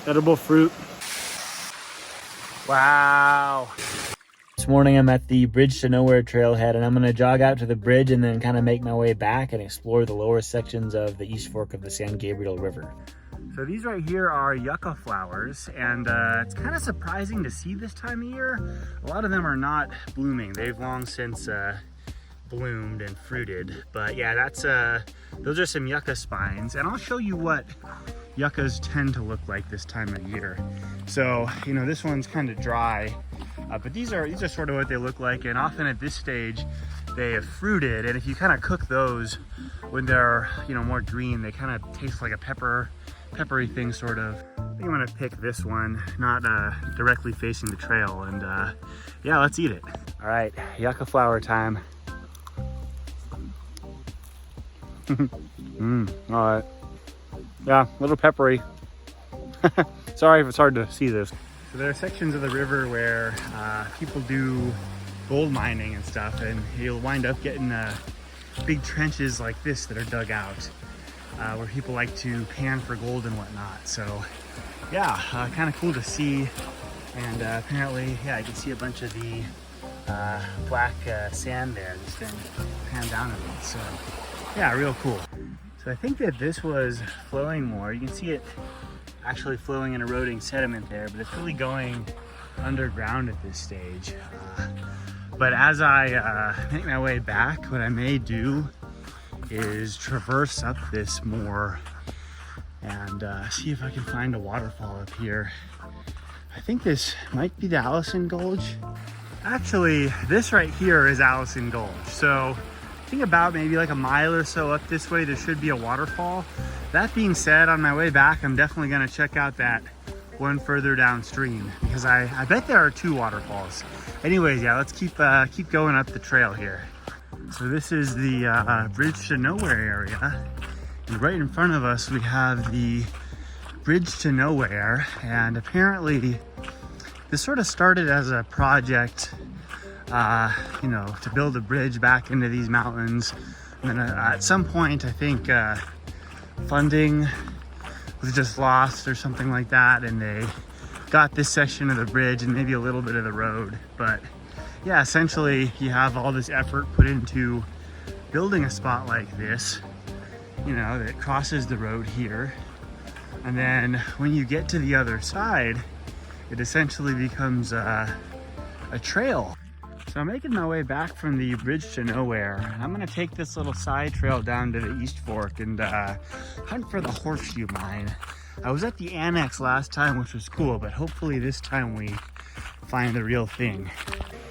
Edible fruit. Wow. This morning I'm at the Bridge to Nowhere trailhead, and I'm gonna jog out to the bridge and then kind of make my way back and explore the lower sections of the East Fork of the San Gabriel River. So these right here are yucca flowers, and it's kind of surprising to see this time of year. A lot of them are not blooming. They've long since bloomed and fruited. But yeah, that's those are some yucca spines, and I'll show you what yuccas tend to look like this time of year. So, you know, this one's kind of dry, but these are sort of what they look like, and often at this stage they have fruited, and if you kind of cook those when they're, you know, more green, they kind of taste like a peppery thing, sort of. I think I'm gonna pick this one, not directly facing the trail, and yeah, let's eat it. All right, yucca flower time. All right. Yeah, a little peppery. Sorry if it's hard to see this. So there are sections of the river where people do gold mining and stuff, and you'll wind up getting big trenches like this that are dug out, where people like to pan for gold and whatnot. So yeah, kind of cool to see. And apparently, yeah, I can see a bunch of the black sand there that's been panned down a bit. So yeah, real cool. So I think that this was flowing more. You can see it actually flowing and eroding sediment there, but it's really going underground at this stage. But as I make my way back, what I may do is traverse up this more and see if I can find a waterfall up here. I think this might be the Allison Gulge. Actually, this right here is Allison Gulch. So I think about maybe like a mile or so up this way, there should be a waterfall. That being said, on my way back, I'm definitely gonna check out that one further downstream, because I bet there are 2 waterfalls. Anyways, yeah, let's keep going up the trail here. So this is the Bridge to Nowhere area. And right in front of us, we have the Bridge to Nowhere. And apparently this sort of started as a project, you know, to build a bridge back into these mountains. And then at some point, I think funding was just lost or something like that, and they got this section of the bridge and maybe a little bit of the road. But yeah, essentially you have all this effort put into building a spot like this, you know, that crosses the road here. And then when you get to the other side, it essentially becomes a trail. So I'm making my way back from the Bridge to Nowhere. I'm gonna take this little side trail down to the East Fork and hunt for the Horseshoe Mine. I was at the annex last time, which was cool, but hopefully this time we find the real thing.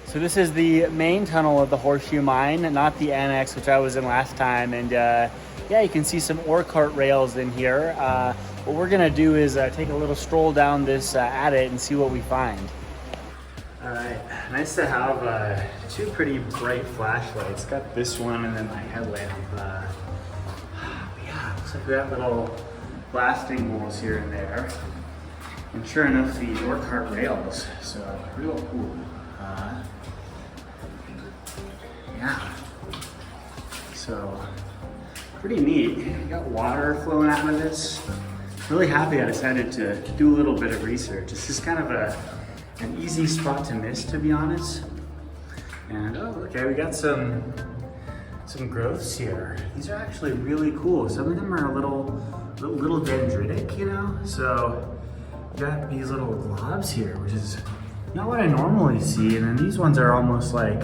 So this is the main tunnel of the Horseshoe Mine, not the annex, which I was in last time. And yeah, you can see some ore cart rails in here. What we're gonna do is take a little stroll down this adit and see what we find. All right, nice to have 2 pretty bright flashlights. Got this one and then my headlamp. Yeah, looks like we got little blasting holes here and there. And sure enough, the ore cart rails, so real cool. Yeah, so pretty neat. You got water flowing out of this. Really happy I decided to do a little bit of research. This is kind of an easy spot to miss, to be honest. And oh, okay, we got some growths here. These are actually really cool. Some of them are a little dendritic, you know? So you got these little globs here, which is not what I normally see. And then these ones are almost like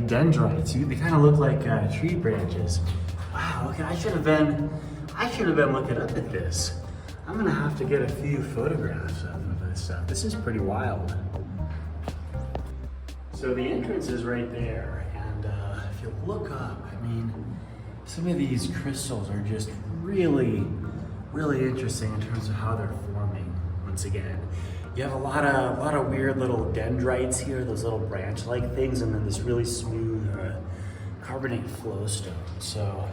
dendrites. They kind of look like tree branches. Wow, okay, I should have been looking up at this. I'm gonna have to get a few photographs of this stuff. This is pretty wild. So the entrance is right there, and if you look up, I mean, some of these crystals are just really, really interesting in terms of how they're forming. Once again, you have a lot of weird little dendrites here, those little branch-like things, and then this really smooth carbonate flowstone. So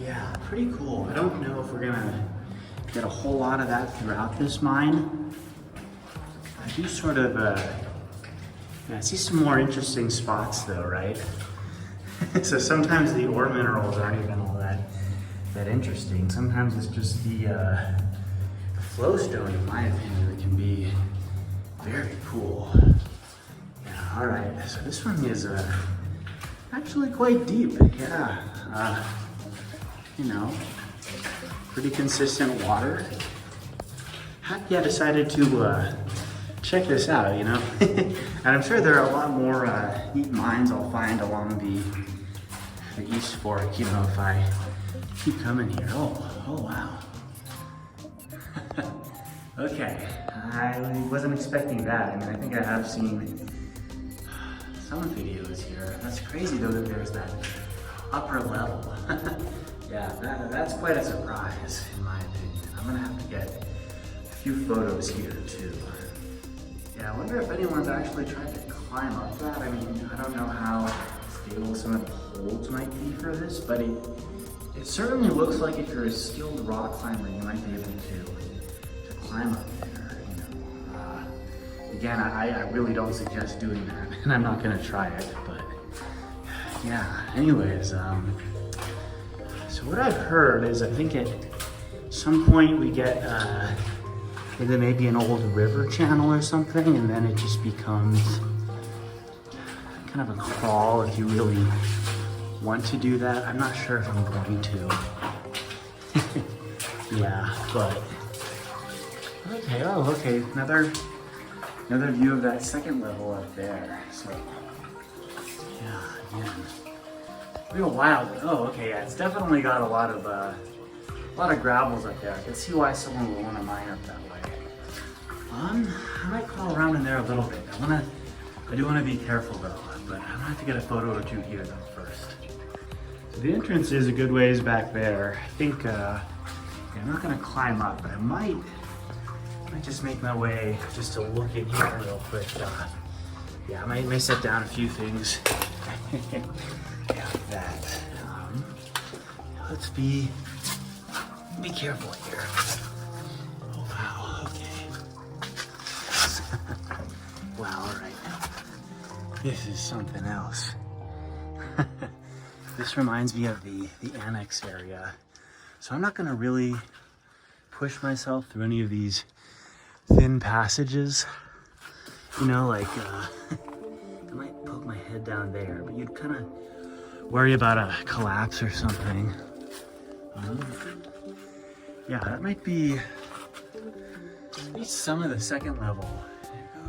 yeah, pretty cool. I don't know if we're gonna get a whole lot of that throughout this mine. I do sort of I see some more interesting spots though, right? So sometimes the ore minerals aren't even all that interesting. Sometimes it's just the flowstone, in my opinion, it can be very cool. Yeah, all right, so this one is actually quite deep. Yeah, you know, pretty consistent water. Heck yeah, decided to check this out, you know. And I'm sure there are a lot more neat mines I'll find along the East Fork, you know, if I keep coming here. Oh wow. Okay, I wasn't expecting that. I mean, I think I have seen some videos here. That's crazy though that there's that upper level. Yeah, that's quite a surprise in my opinion. I'm gonna have to get a few photos here too. Yeah, I wonder if anyone's actually tried to climb up that. I mean, I don't know how stable some of the holds might be for this, but it certainly looks like if you're a skilled rock climber, you might be able to climb up there, you know. Again, I really don't suggest doing that, and I'm not gonna try it, but yeah, anyways, so what I've heard is I think at some point we get either maybe an old river channel or something, and then it just becomes kind of a crawl if you really want to do that. I'm not sure if I'm going to. Yeah, but okay. Oh, okay. Another view of that second level up there. So yeah, again, real wild. Oh, okay. Yeah, it's definitely got a lot of gravels up there. I can see why someone would want to mine up that way. I might crawl around in there a little bit. I do want to be careful though, but I'm gonna have to get a photo or two here though first. So the entrance is a good ways back there. I think, yeah, I'm not gonna climb up, but I might just make my way just to look in here real quick. Yeah, I may set down a few things. Yeah, like that. Let's be careful here. Oh wow, okay. Wow, all right. This is something else. This reminds me of the annex area. So I'm not gonna really push myself through any of these thin passages. You know, like, I might poke my head down there, but you'd kind of worry about a collapse or something. Yeah, that might be at least some of the second level.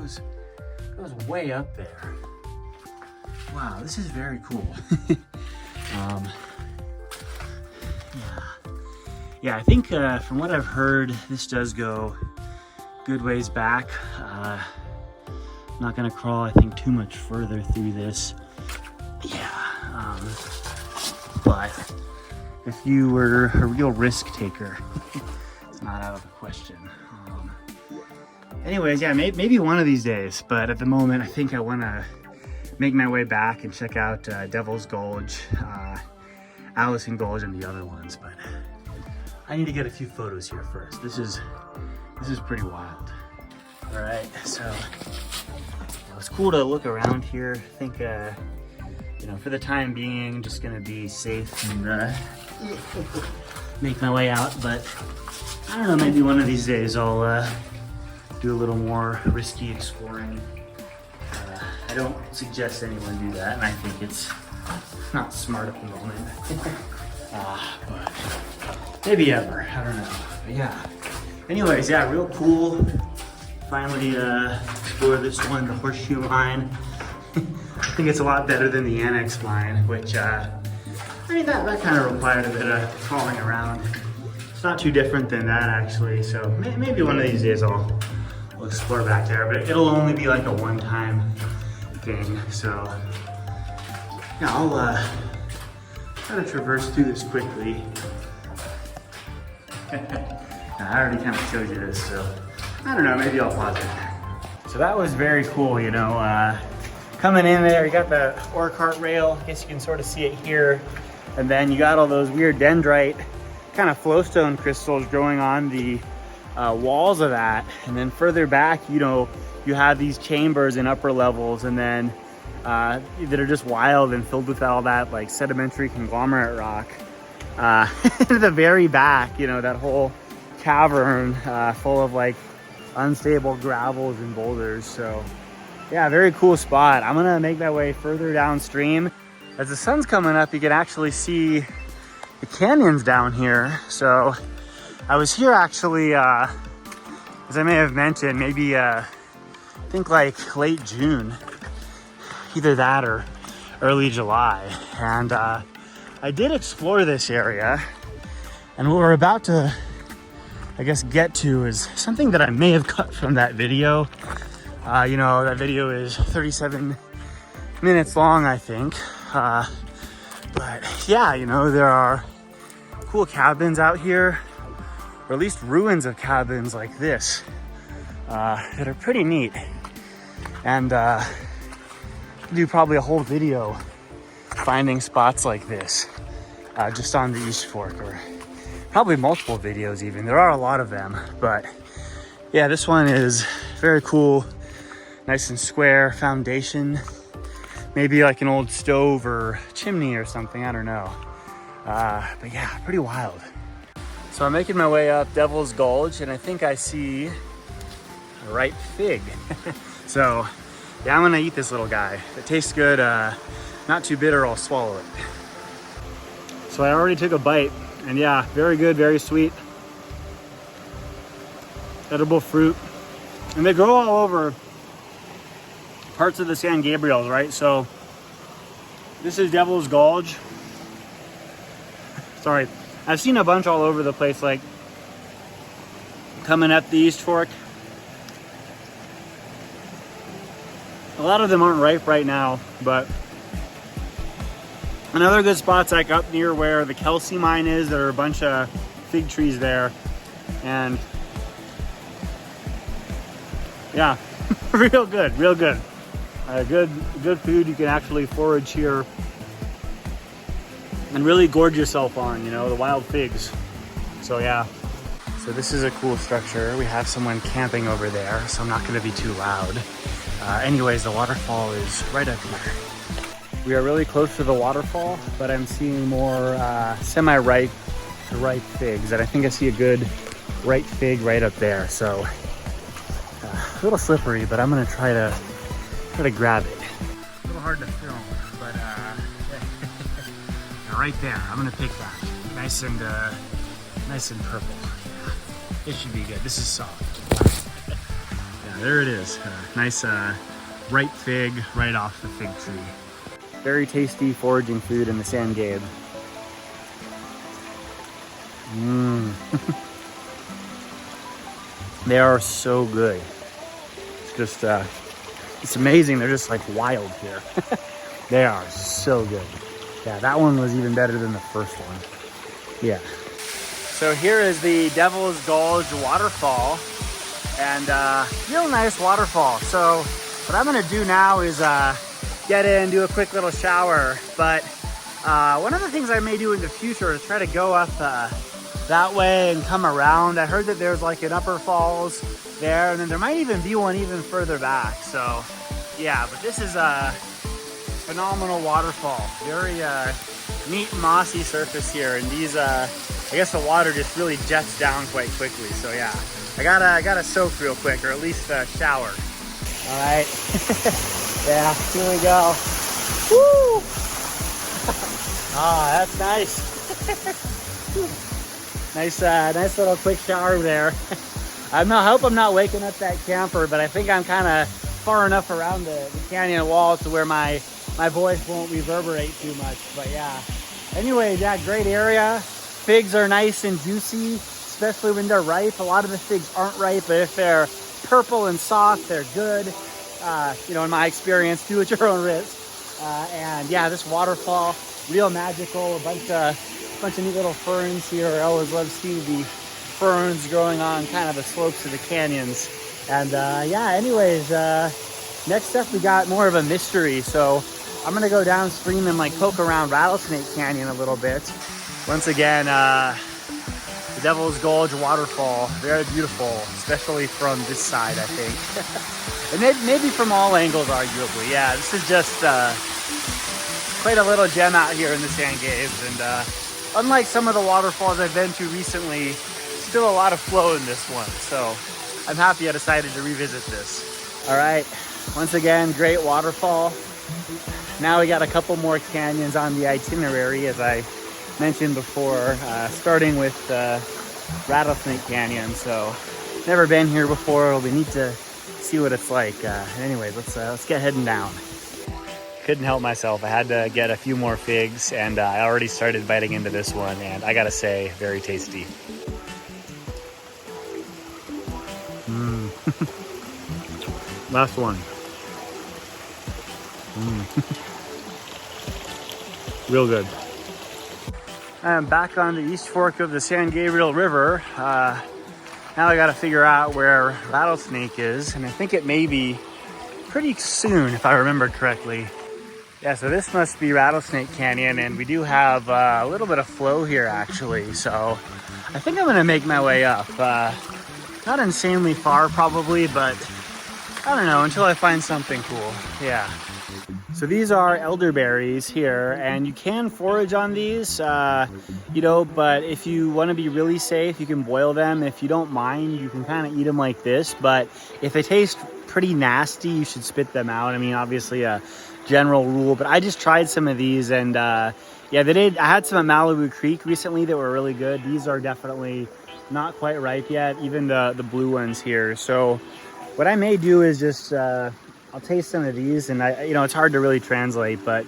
It goes way up there. Wow, this is very cool. Yeah, I think from what I've heard, this does go good ways back. I'm not gonna crawl, I think, too much further through this. Yeah, but if you were a real risk taker, it's not out of the question. Anyways, yeah, maybe one of these days, but at the moment, I think I wanna make my way back and check out Devil's Gulch, Allison Gulge, and the other ones, but I need to get a few photos here first. This is pretty wild. All right, so it was cool to look around here. I think, you know, for the time being, I'm just gonna be safe and make my way out, but I don't know, maybe one of these days I'll do a little more risky exploring. I don't suggest anyone do that, and I think it's not smart at the moment. But maybe ever, I don't know. But yeah. Anyways, yeah, real cool. Finally explored this one, the Horseshoe Mine. I think it's a lot better than the Annex Mine, which I mean that kind of required a bit of crawling around. It's not too different than that actually. So maybe one of these days I'll explore back there, but it'll only be like a one-time thing. So yeah, I'll try to traverse through this quickly. I already kind of showed you this, so I don't know, maybe I'll pause it. So that was very cool, you know, coming in there, you got the ore cart rail, I guess you can sort of see it here, and then you got all those weird dendrite kind of flowstone crystals growing on the walls of that, and then further back, you know, you have these chambers in upper levels, and then that are just wild and filled with all that like sedimentary conglomerate rock. At the very back, you know, that whole cavern full of like unstable gravels and boulders. So yeah, very cool spot. I'm gonna make my way further downstream. As the sun's coming up, you can actually see the canyons down here. So I was here actually, as I may have mentioned, maybe I think like late June, either that or early July. And I did explore this area, and what we're about to, I guess, get to is something that I may have cut from that video. You know, that video is 37 minutes long, I think. But yeah, you know, there are cool cabins out here, or at least ruins of cabins like this, that are pretty neat. And do probably a whole video finding spots like this, just on the East Fork, or probably multiple videos even. There are a lot of them, but yeah, this one is very cool. Nice and square foundation. Maybe like an old stove or chimney or something, I don't know. But yeah, pretty wild. So I'm making my way up Devil's Gulch, and I think I see a ripe fig. So yeah, I'm gonna eat this little guy. If it tastes good, not too bitter, I'll swallow it. So I already took a bite, and yeah, very good, very sweet. Edible fruit. And they grow all over parts of the San Gabriels, right? So this is Devil's Gulch. Sorry, I've seen a bunch all over the place, like coming up the East Fork. A lot of them aren't ripe right now, but another good spot's like up near where the Horseshoe Mine is. There are a bunch of fig trees there, and yeah, real good, real good. Good food you can actually forage here and really gorge yourself on, you know, the wild figs. So yeah, so this is a cool structure. We have someone camping over there, so I'm not going to be too loud. Anyways, the waterfall is right up here. We are really close to the waterfall, but I'm seeing more semi-ripe to ripe figs, and I think I see a good ripe fig right up there. So a little slippery, but I'm gonna try to grab it. A little hard to film, but right there, I'm gonna pick that. Nice and purple. Yeah, it should be good. This is soft. Yeah, there it is. Nice ripe fig right off the fig tree. Very tasty foraging food in the San Gabe. They are so good. It's just, it's amazing. They're just like wild here. They are so good. Yeah, that one was even better than the first one. Yeah. So here is the Devil's Gulch waterfall, and real nice waterfall. So what I'm gonna do now is get in, do a quick little shower. But one of the things I may do in the future is try to go up that way and come around. I heard that there's like an upper falls there, and then there might even be one even further back. So yeah, but this is a phenomenal waterfall. Very neat mossy surface here, and these I guess the water just really jets down quite quickly. So yeah, I gotta soak real quick, or at least shower. All right. Yeah, here we go. Woo! Ah, that's nice. Nice little quick shower there. I hope I'm not waking up that camper, but I think I'm kind of far enough around the canyon wall to where my voice won't reverberate too much. But yeah. Anyway, yeah, great area. Figs are nice and juicy, especially when they're ripe. A lot of the figs aren't ripe, but if they're purple and soft, they're good. You know, in my experience, do at your own risk. And yeah, this waterfall, real magical. A bunch of neat little ferns here. I always love seeing the ferns growing on kind of the slopes of the canyons. And yeah, anyways, next up we got more of a mystery. So I'm gonna go downstream and like poke around Rattlesnake Canyon a little bit. Once again, the Devil's Gulch waterfall, very beautiful, especially from this side, I think. And maybe from all angles, arguably. Yeah, this is just quite a little gem out here in the San Gabriel. And unlike some of the waterfalls I've been to recently, still a lot of flow in this one, so I'm happy I decided to revisit this. All right, once again, great waterfall. Now we got a couple more canyons on the itinerary, as I mentioned before, starting with Rattlesnake Canyon. So never been here before. It'll be neat to see what it's like. Anyways, let's get heading down. Couldn't help myself. I had to get a few more figs, and I already started biting into this one, and I gotta say, very tasty. Last one. Real good. I'm back on the east fork of the San Gabriel River. Now I gotta figure out where Rattlesnake is, and I think it may be pretty soon, if I remember correctly. Yeah, so this must be Rattlesnake Canyon, and we do have a little bit of flow here actually, so I think I'm gonna make my way up. Not insanely far probably, but I don't know, until I find something cool. Yeah. So these are elderberries here, and you can forage on these, you know, but if you want to be really safe, you can boil them. If you don't mind, you can kind of eat them like this, but if they taste pretty nasty, you should spit them out. I mean, obviously a general rule, but I just tried some of these, and yeah, they did. I had some at Malibu Creek recently that were really good. These are definitely not quite ripe yet, even the blue ones here. So what I may do is just I'll taste some of these, and you know, it's hard to really translate, but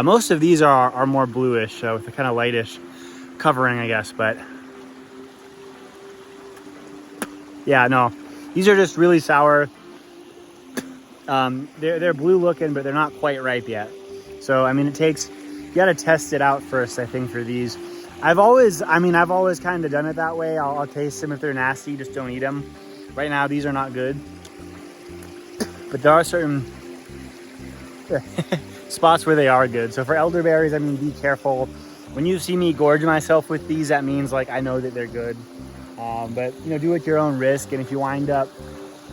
most of these are more bluish, with a kind of lightish covering, I guess. But yeah, no, these are just really sour. They're blue looking, but they're not quite ripe yet. So I mean, you got to test it out first, I think, for these. I've always kind of done it that way. I'll taste them. If they're nasty, just don't eat them. Right now, these are not good. But there are certain spots where they are good. So for elderberries, I mean, be careful. When you see me gorge myself with these, that means like I know that they're good. But you know, do it at your own risk. And if you wind up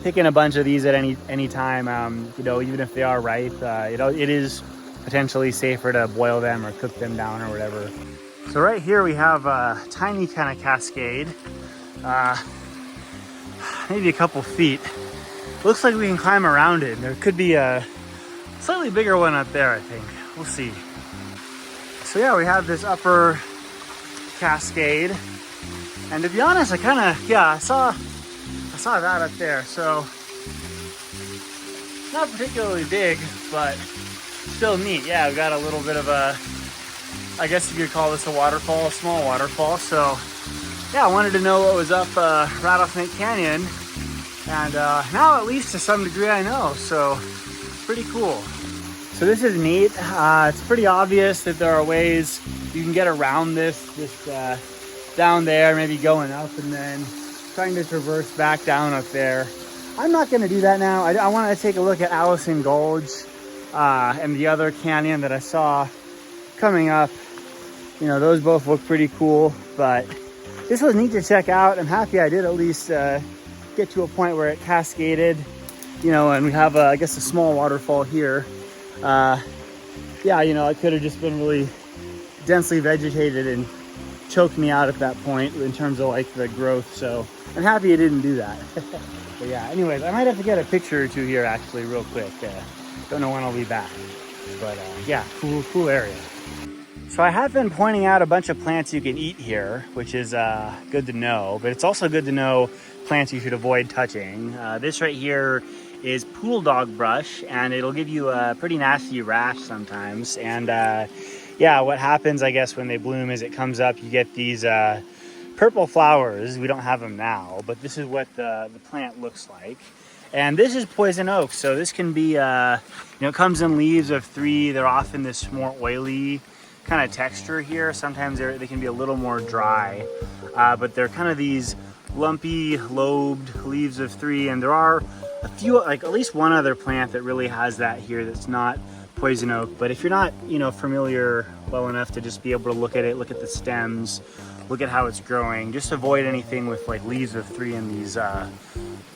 picking a bunch of these at any time, you know, even if they are ripe, you know, it is potentially safer to boil them or cook them down or whatever. So right here we have a tiny kind of cascade, maybe a couple feet. Looks like we can climb around it. There could be a slightly bigger one up there, I think. We'll see. So yeah, we have this upper cascade. And to be honest, I saw that up there. So not particularly big, but still neat. Yeah, we've got a little bit of a, I guess you could call this a waterfall, a small waterfall. So yeah, I wanted to know what was up Rattlesnake Canyon. And now at least to some degree I know, so pretty cool. So this is neat. It's pretty obvious that there are ways you can get around this down there, maybe going up and then trying to traverse back down up there. I'm not gonna do that now. I want to take a look at Allison Gulge and the other canyon that I saw coming up. You know, those both look pretty cool, but this was neat to check out. I'm happy I did at least get to a point where it cascaded, you know, and we have I guess a small waterfall here. Yeah, you know, it could have just been really densely vegetated and choked me out at that point in terms of like the growth, so I'm happy it didn't do that. But yeah, anyways, I might have to get a picture or two here actually real quick. Don't know when I'll be back, but yeah, cool area. So I have been pointing out a bunch of plants you can eat here, which is good to know, but it's also good to know plants you should avoid touching. This right here is pool dog brush, and it'll give you a pretty nasty rash sometimes. And yeah, what happens, I guess, when they bloom is it comes up, you get these purple flowers. We don't have them now, but this is what the plant looks like. And this is poison oak, so this can be, you know, it comes in leaves of 3. They're often this more oily kind of texture here. Sometimes they can be a little more dry, but they're kind of these lumpy lobed leaves of 3, and there are a few, like at least one other plant that really has that here that's not poison oak. But if you're not, you know, familiar well enough to just be able to look at it, look at the stems, look at how it's growing, just avoid anything with like leaves of 3 and these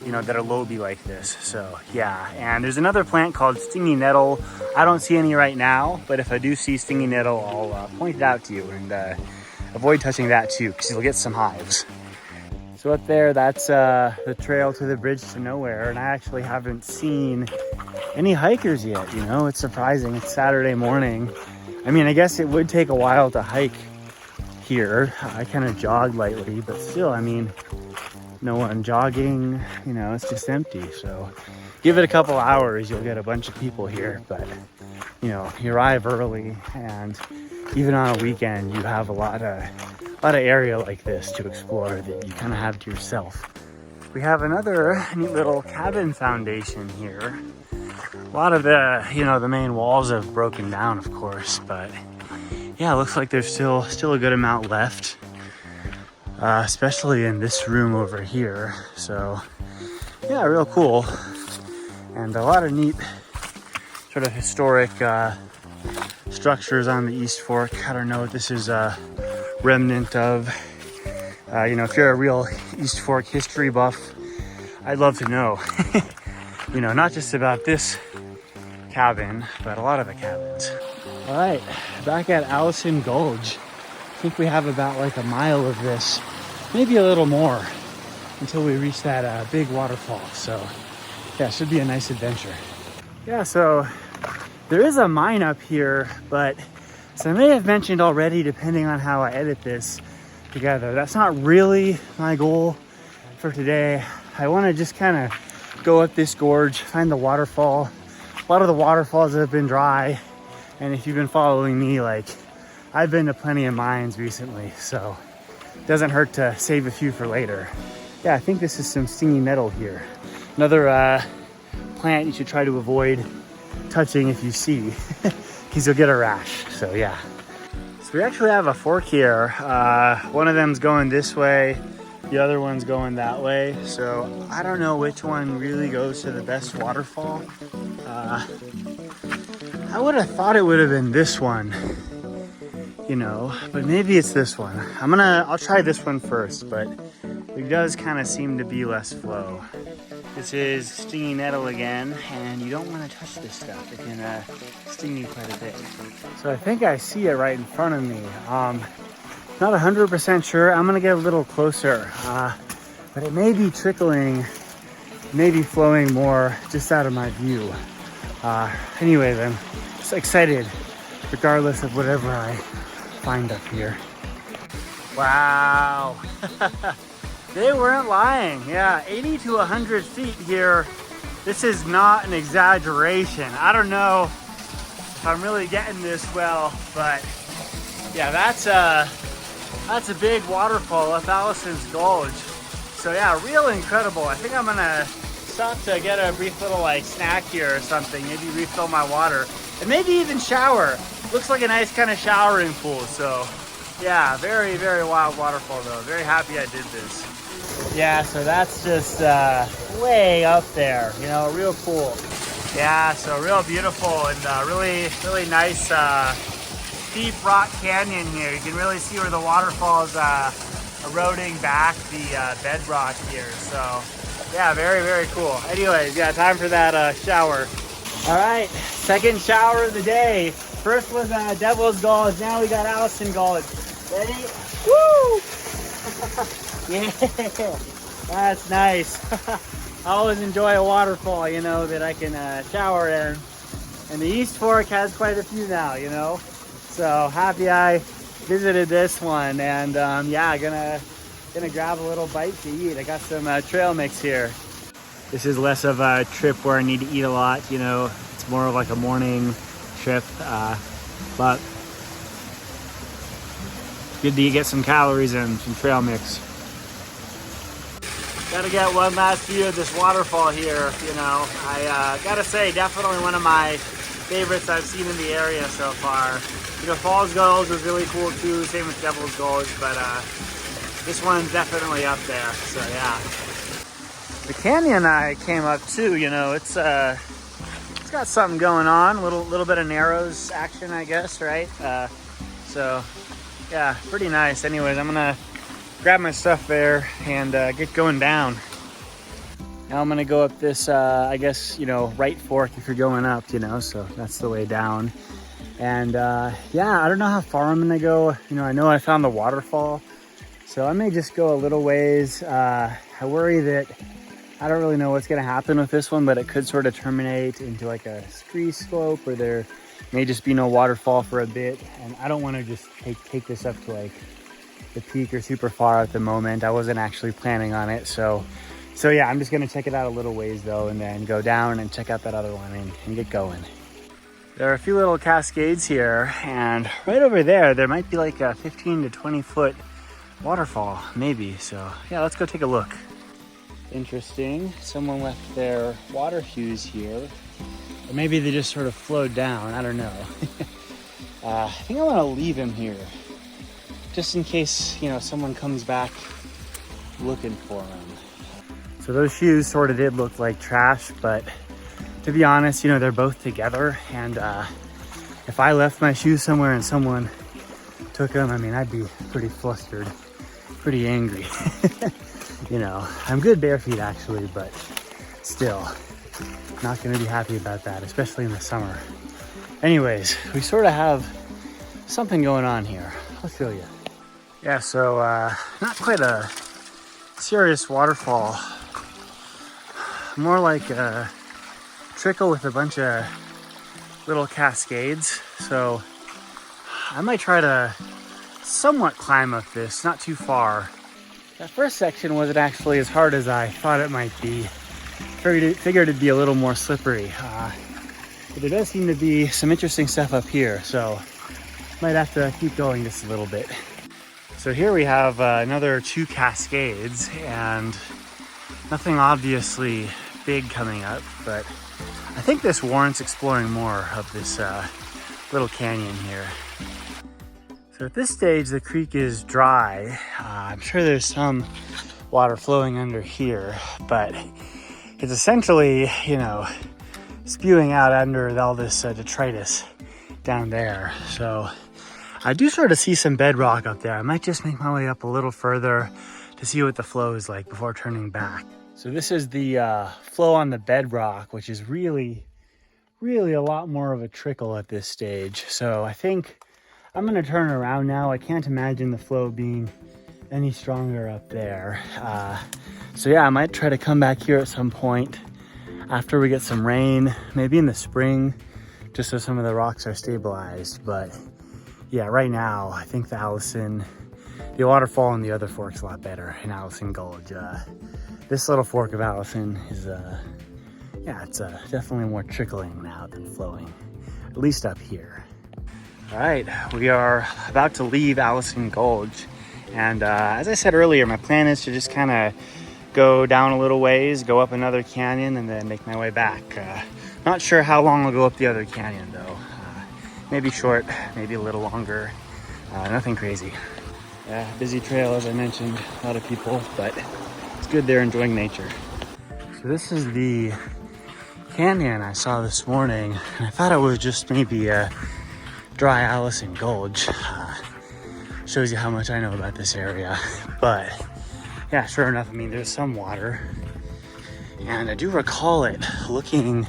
you know, that are loby like this. So yeah, and there's another plant called stingy nettle. I don't see any right now, but if I do see stingy nettle, I'll point it out to you, and avoid touching that too, because you'll get some hives. So up there, that's the trail to the bridge to nowhere. And I actually haven't seen any hikers yet, you know? It's surprising. It's Saturday morning. I mean, I guess it would take a while to hike here. I kind of jogged lightly, but still, I mean, no one jogging, you know, it's just empty. So give it a couple hours, you'll get a bunch of people here. But, you know, you arrive early, and even on a weekend, you have a lot of area like this to explore that you kind of have to yourself. We have another neat little cabin foundation here. A lot of the, you know, the main walls have broken down, of course, but yeah, it looks like there's still a good amount left, especially in this room over here. So yeah, real cool. And a lot of neat sort of historic structures on the East Fork. I don't know what this is a remnant of. You know, if you're a real East Fork history buff, I'd love to know. You know, not just about this cabin, but a lot of the cabins. All right, back at Allison Gulge. I think we have about like a mile of this, maybe a little more, until we reach that big waterfall. So yeah, should be a nice adventure. Yeah, so there is a mine up here, but as I may have mentioned already, depending on how I edit this together, that's not really my goal for today. I want to just kind of go up this gorge, find the waterfall. A lot of the waterfalls have been dry, and if you've been following me, like, I've been to plenty of mines recently, so it doesn't hurt to save a few for later. Yeah, I think this is some stinging nettle here. Another plant you should try to avoid touching if you see, because you'll get a rash. So yeah. So we actually have a fork here. One of them's going this way, the other one's going that way. So I don't know which one really goes to the best waterfall. I would have thought it would have been this one, you know, but maybe it's this one. I'll try this one first, but it does kind of seem to be less flow. This is stinging nettle again, and you don't want to touch this stuff. It can sting you quite a bit. So I think I see it right in front of me. Not 100% sure. I'm gonna get a little closer, but it may be trickling, maybe flowing more just out of my view. Anyway, then, just excited, regardless of whatever I find up here. Wow. They weren't lying. Yeah, 80 to 100 feet here. This is not an exaggeration. I don't know if I'm really getting this well, but yeah, that's a big waterfall up Allison's Gulge. So yeah, real incredible. I think I'm gonna stop to get a brief little like snack here or something, maybe refill my water, and maybe even shower. Looks like a nice kind of showering pool. So yeah, very, very wild waterfall though. Very happy I did this. Yeah, so that's just way up there, you know, real cool. Yeah, so real beautiful and really, really nice steep rock canyon here. You can really see where the waterfall's eroding back the bedrock here. So yeah, very, very cool. Anyways, yeah, time for that shower. All right, second shower of the day. First was Devil's Gulch, now we got Allison Gulch. Ready? Woo! Yeah, that's nice. I always enjoy a waterfall, you know, that I can shower in. And the East Fork has quite a few now, you know. So happy I visited this one, and yeah, gonna grab a little bite to eat. I got some trail mix here. This is less of a trip where I need to eat a lot, you know. It's more of like a morning trip, but good to get some calories in, some trail mix. Gotta get one last view of this waterfall here, you know. I gotta say, definitely one of my favorites I've seen in the area so far. You know, Falls Gulch was really cool too, same with Devil's Gulch, but this one's definitely up there, so yeah. The canyon I came up to, you know, it's got something going on, a little bit of narrows action, I guess, right? So yeah, pretty nice. Anyways, I'm gonna grab my stuff there and get going down. Now I'm gonna go up this, I guess, you know, right fork if you're going up, you know, so that's the way down. And yeah, I don't know how far I'm gonna go. You know I found the waterfall, So I may just go a little ways. I worry that I don't really know what's gonna happen with this one, but it could sort of terminate into like a ski slope, or there may just be no waterfall for a bit. And I don't wanna just take this up to like the peak or super far at the moment. I wasn't actually planning on it. So yeah, I'm just gonna check it out a little ways though, and then go down and check out that other one and get going. There are a few little cascades here, and right over there might be like a 15 to 20 foot waterfall, maybe. So yeah, let's go take a look. Interesting, someone left their water fuse here. Or maybe they just sort of flowed down, I don't know. I think I wanna leave him here, just in case, you know, someone comes back looking for him. So those shoes sort of did look like trash, but to be honest, you know, they're both together, and if I left my shoes somewhere and someone took them, I mean, I'd be pretty flustered, pretty angry. You know, I'm good bare feet actually, but still not gonna be happy about that, especially in the summer. Anyways, we sort of have something going on here. I'll show you. Yeah, so not quite a serious waterfall, more like a trickle with a bunch of little cascades. So I might try to somewhat climb up this, not too far. That first section wasn't actually as hard as I thought it might be. Figured it'd be a little more slippery. But there does seem to be some interesting stuff up here, so might have to keep going just a little bit. So here we have another 2 cascades, and nothing obviously big coming up, but I think this warrants exploring more of this little canyon here. So at this stage, the creek is dry. I'm sure there's some water flowing under here, but it's essentially, you know, spewing out under all this detritus down there. So I do sort of see some bedrock up there. I might just make my way up a little further to see what the flow is like before turning back. So this is the flow on the bedrock, which is really a lot more of a trickle at this stage. So I think I'm gonna turn around now. I can't imagine the flow being any stronger up there. So yeah, I might try to come back here at some point after we get some rain, maybe in the spring, just so some of the rocks are stabilized. But yeah, right now, I think the waterfall and the other fork's a lot better in Allison Gulge. This little fork of Allison is, yeah, it's definitely more trickling now than flowing, at least up here. All right, we are about to leave Allison Gulge. And as I said earlier, my plan is to just kind of go down a little ways, go up another canyon, and then make my way back. Not sure how long I'll go up the other canyon though. Maybe short, maybe a little longer. Nothing crazy. Yeah, busy trail as I mentioned, a lot of people, but it's good they're enjoying nature. So this is the canyon I saw this morning, and I thought it was just maybe a dry Allison Gulge. Shows you how much I know about this area. But yeah, sure enough, I mean, there's some water, and I do recall it looking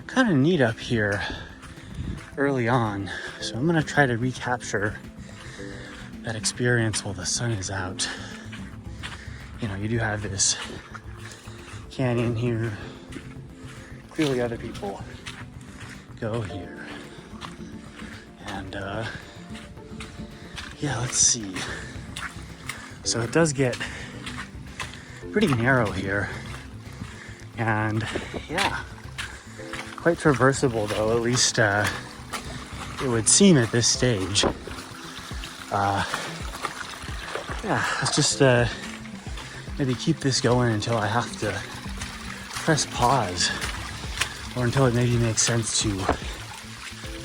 kind of neat up here early on. So I'm gonna try to recapture that experience while the sun is out. You know, you do have this canyon here. Clearly other people go here. And yeah, let's see. So it does get pretty narrow here. And yeah, quite traversable though, at least it would seem at this stage. Yeah, let's just maybe keep this going until I have to press pause, or until it maybe makes sense to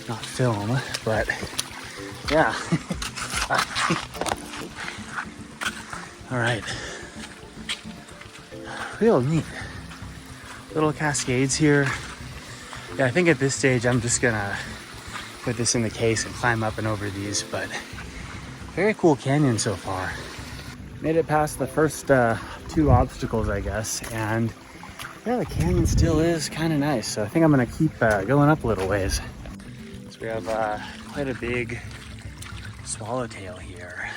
not film, but yeah. All right, real neat little cascades here. Yeah, I think at this stage I'm just gonna put this in the case and climb up and over these, but very cool canyon so far. Made it past the first 2 obstacles, I guess, and yeah, the canyon still is kind of nice. So I think I'm gonna keep going up a little ways. So we have quite a big swallowtail here.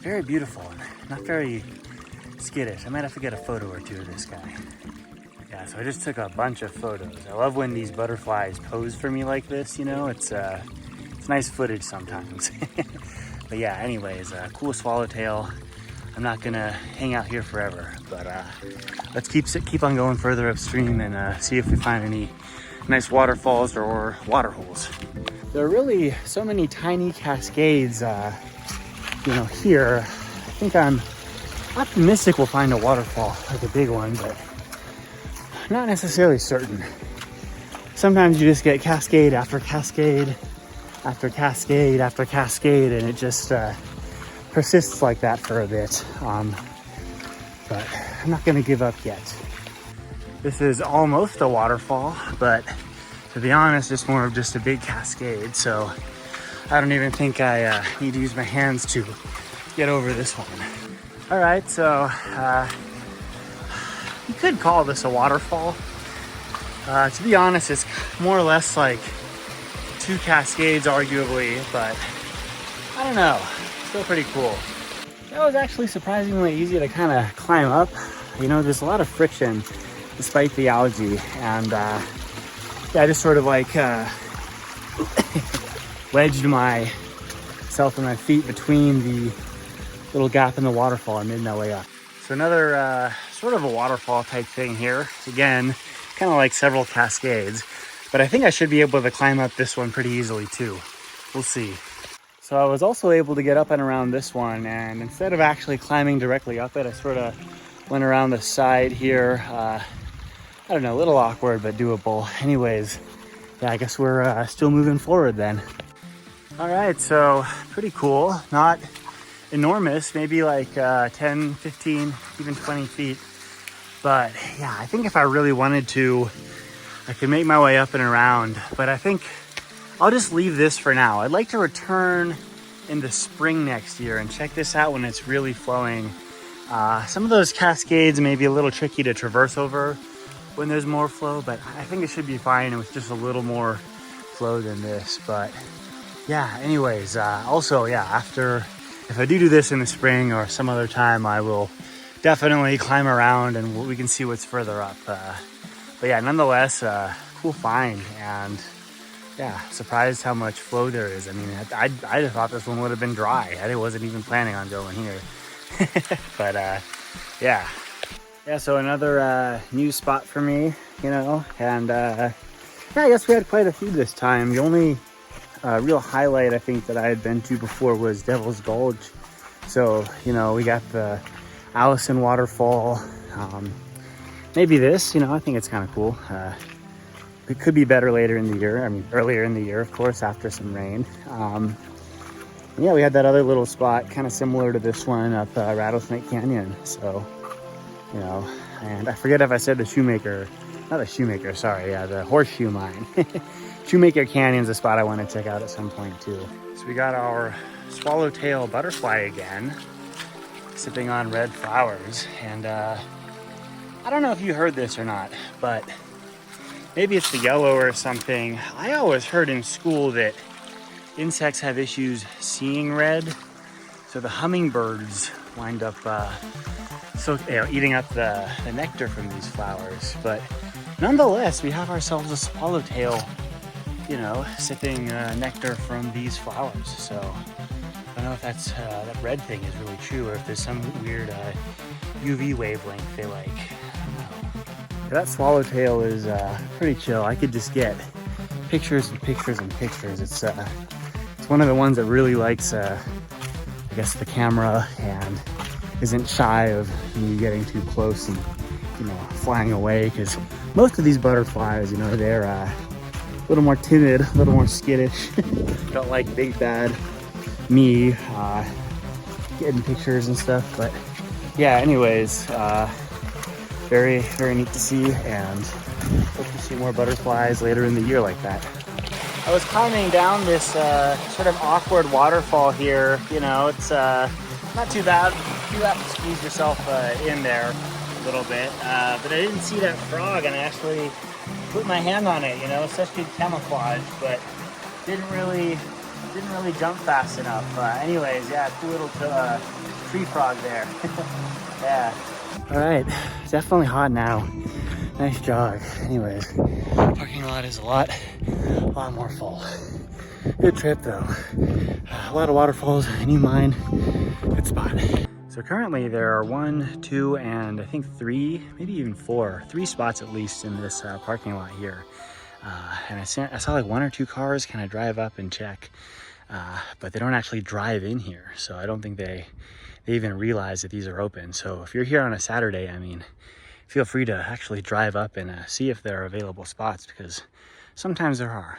very beautiful and not very skittish. I might have to get a photo or two of this guy. Yeah, so I just took a bunch of photos. I love when these butterflies pose for me like this, you know, it's nice footage sometimes. But yeah, anyways, cool swallowtail. I'm not gonna hang out here forever, but let's keep on going further upstream and see if we find any nice waterfalls or water holes. There are really so many tiny cascades, you know, here. I think I'm optimistic we'll find a waterfall, like a big one, but not necessarily certain. Sometimes you just get cascade after cascade after cascade after cascade, and it just persists like that for a bit. But I'm not gonna give up yet. This is almost a waterfall, but to be honest, it's more of just a big cascade. So I don't even think I need to use my hands to get over this one. All right, so you could call this a waterfall. To be honest, it's more or less like two cascades, arguably, but I don't know. Still pretty cool. That was actually surprisingly easy to kind of climb up. You know, there's a lot of friction despite the algae, and yeah, I just sort of like wedged myself and my feet between the little gap in the waterfall and made my way up. So another sort of a waterfall type thing here. Again, kind of like several cascades, but I think I should be able to climb up this one pretty easily too. We'll see. So I was also able to get up and around this one, and instead of actually climbing directly up it, I sort of went around the side here. I don't know, a little awkward, but doable. Anyways, yeah, I guess we're still moving forward then. All right, so pretty cool. Not enormous, maybe like 10, 15, even 20 feet. But yeah, I think if I really wanted to, I could make my way up and around, but I think I'll just leave this for now. I'd like to return in the spring next year and check this out when it's really flowing. Some of those cascades may be a little tricky to traverse over when there's more flow, but I think it should be fine with just a little more flow than this. But yeah, anyways, also, yeah, if I do this in the spring or some other time, I will definitely climb around and we can see what's further up. But yeah, nonetheless, cool find, and yeah, surprised how much flow there is. I mean, I just thought this one would have been dry. I wasn't even planning on going here. But yeah. Yeah, so another new spot for me, you know, and yeah, I guess we had quite a few this time. The only real highlight I think that I had been to before was Devil's Gulch. So, you know, we got the Allison waterfall. Maybe this, you know, I think it's kind of cool. It could be better later in the year. I mean, earlier in the year, of course, after some rain. Yeah, we had that other little spot kind of similar to this one up Rattlesnake Canyon. So, you know, and I forget if I said the Horseshoe Mine. Shoemaker Canyon's a spot I want to check out at some point too. So we got our swallowtail butterfly again, sipping on red flowers. And I don't know if you heard this or not, but maybe it's the yellow or something. I always heard in school that insects have issues seeing red. So the hummingbirds wind up eating up the nectar from these flowers. But nonetheless, we have ourselves a swallowtail, you know, sipping nectar from these flowers. So I don't know if that's that red thing is really true, or if there's some weird UV wavelength they like. I don't know. That swallowtail is pretty chill. I could just get pictures and pictures and pictures. It's one of the ones that really likes, I guess, the camera, and isn't shy of me getting too close and, you know, flying away. Because most of these butterflies, you know, they're a little more timid, a little more skittish. Don't like big bad me getting pictures and stuff. But yeah, anyways, very, very neat to see, and hope to see more butterflies later in the year like that. I was climbing down this sort of awkward waterfall here. You know, it's not too bad. You have to squeeze yourself in there a little bit, but I didn't see that frog, and I actually put my hand on it. You know, such good camouflage, but didn't really jump fast enough. Anyways, yeah, cool little tree frog there. Yeah. All right, definitely hot now. Nice jog. Anyways, parking lot is a lot more full. Good trip though. A lot of waterfalls, a new mine, good spot. So currently there are 1, 2, and I think 3, maybe even 4, 3 spots at least in this parking lot here. And I saw like 1 or 2 cars kind of drive up and check, but they don't actually drive in here. So I don't think they even realize that these are open. So if you're here on a Saturday, I mean, feel free to actually drive up and see if there are available spots, because sometimes there are.